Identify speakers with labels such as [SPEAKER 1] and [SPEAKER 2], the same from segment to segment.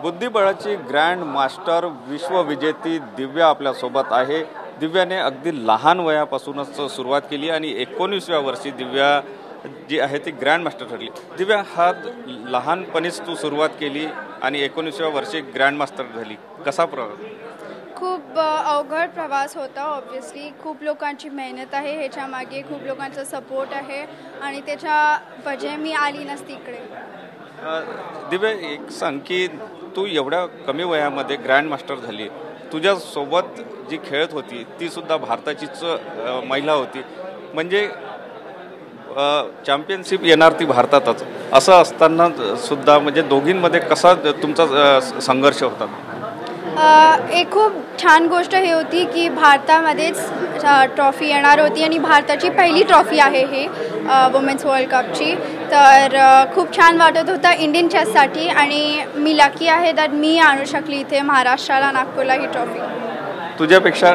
[SPEAKER 1] बुद्धिबळाची grand master विश्वविजेती दिव्या आपल्यासोबत आहे। दिव्याने अगदी लहान वयापासूनच सुरुवात केली आणि 19व्या वर्षी दिव्या जी आहे ती ग्रँड मास्टर ठरली। दिव्या हा लहानपणीच तू सुरुवात केली आणि 19व्या वर्षी ग्रँड मास्टर झाली, कसा प्रवास?
[SPEAKER 2] खूप अवघड प्रवास होता। ऑब्वियसली खूप लोकांची मेहनत आहे ह्याच्या मागे, खूप लोकांचा सपोर्ट आहे आणि त्याच्या वजह मी आली नसती इकडे।
[SPEAKER 1] दिव्या एक सांग की तू एवढ्या कमी वयामध्ये ग्रँड मास्टर झाली, तुझ्या सोबत जी खेळत होती ती सुद्धा भारताचीच महिला होती, म्हणजे चॅम्पियनशिप येणार ती भारतातच, असं असताना सुद्धा म्हणजे दोघींमध्ये कसा तुमचा संघर्ष होता?
[SPEAKER 2] एक खूप छान गोष्ट हे होती की भारतामध्येच ट्रॉफी येणार होती आणि भारताची पहिली ट्रॉफी आहे हे वुमेन्स वर्ल्ड कपची, तर खूप छान वाटत होता इंडियन चेससाठी आणि मी लकी आहे तर मी आणू शकली इथे महाराष्ट्राला, नागपूरला ही ट्रॉफी।
[SPEAKER 1] तुझ्यापेक्षा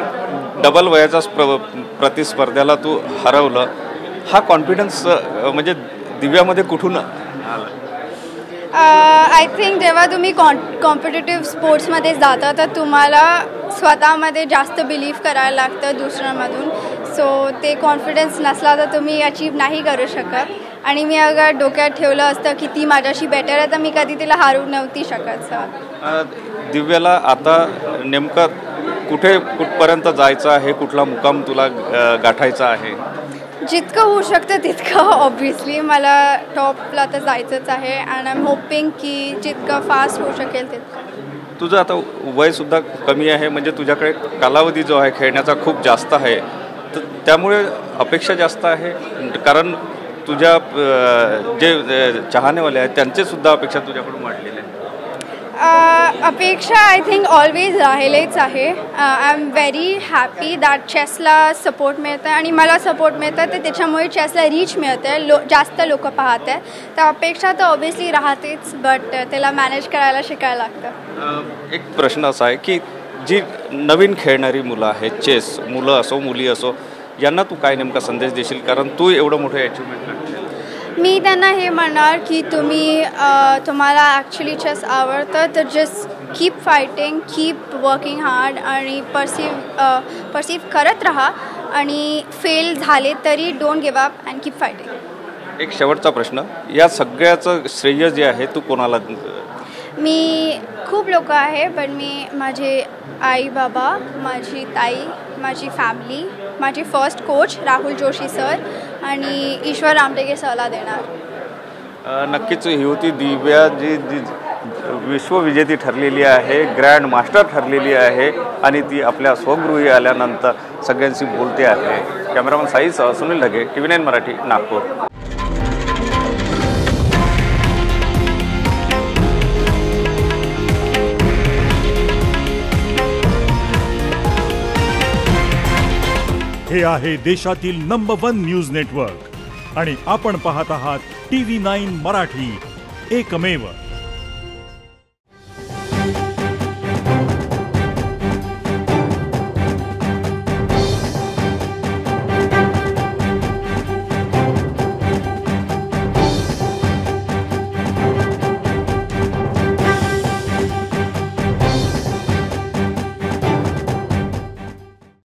[SPEAKER 1] डबल वयाच्या प्रतिस्पर्ध्याला तू हरवलं, हा कॉन्फिडन्स म्हणजे दिव्यामध्ये कुठून आला?
[SPEAKER 2] आय थिंक जेव्हा तुम्ही कॉम्पिटिटिव्ह स्पोर्ट्समध्ये जाता तर तुम्हाला स्वतःमध्ये जास्त बिलीव्ह करायला लागतं दुसऱ्यांमधून, सो ते कॉन्फिडन्स नसला तर तुम्ही अचीव नाही करू शकत आणि मी अगर डोक्यात ठेवलं असतं की ती माझ्याशी बेटर आहे तर मी कधी तिला हारू नव्हती शकत। सर
[SPEAKER 1] दिव्याला आता नेमकं कुठपर्यंत जायचं आहे, कुठला मुकाम तुला गाठायचा आहे?
[SPEAKER 2] जितकं होऊ शकतं तितकं, ऑब्व्हियसली मला टॉपला तर जायचंच आहे अँड आय एम होपिंग की जितकं फास्ट होऊ शकेल तितकं।
[SPEAKER 1] तुझं आता वयसुद्धा कमी आहे, म्हणजे तुझ्याकडे कालावधी जो आहे खेळण्याचा खूप जास्त आहे, तर त्यामुळे अपेक्षा जास्त आहे, कारण तुझ्या जे चाहनेवाले आहेत त्यांचेसुद्धा अपेक्षा तुझ्याकडून वाढलेल्या आहेत।
[SPEAKER 2] अपेक्षा आय थिंक ऑलवेज राहिलेच आहे। I am very happy that चेसला सपोर्ट मिळतं आणि मला सपोर्ट मिळतं, तर त्याच्यामुळे चेसला रीच मिळतं, जास्त लोक पाहत आहेत, तर अपेक्षा तर ऑब्व्हियसली राहतेच, बट त्याला मॅनेज करायला शिकायला लागतं।
[SPEAKER 1] एक प्रश्न असा आहे की जी नवीन खेळणारी मुलं आहेत, चेस मुलं असो मुली असो, यांना तू काय नेमका संदेश देशील, कारण तू एवढं मोठं अचिव्हमेंट करते?
[SPEAKER 2] मी त्यांना हे म्हणणार की तुम्हाला ॲक्च्युली चेस आवडतं तर just keep fighting, keep working hard आणि परसिव्ह करत राहा आणि फेल झाले तरी don't give up and keep fighting.
[SPEAKER 1] एक शेवटचा प्रश्न, या सगळ्याचं श्रेय जे आहे तू कोणाला?
[SPEAKER 2] मी खूप लोक आहे, पण मी माझे आई बाबा, माझी ताई, माझी फॅमिली, माझे first coach Rahul Joshi sir आणि ईश्वर रामटेके सरला देणार।
[SPEAKER 1] नक्कीच ही होती दिव्या जी विश्वविजेती ठरलेली आहे, ग्रँड मास्टर ठरलेली आहे आणि ती आपल्या स्वगृही आल्यानंतर सगळ्यांशी बोलते आहे। कॅमेरामन साईसह सुनील ढगे, TV9 मराठी, नागपूर।
[SPEAKER 3] हे आहे देशातील नंबर 1 न्यूज नेटवर्क आणि आपण पाहत आहात TV9 मराठी, एकमेव।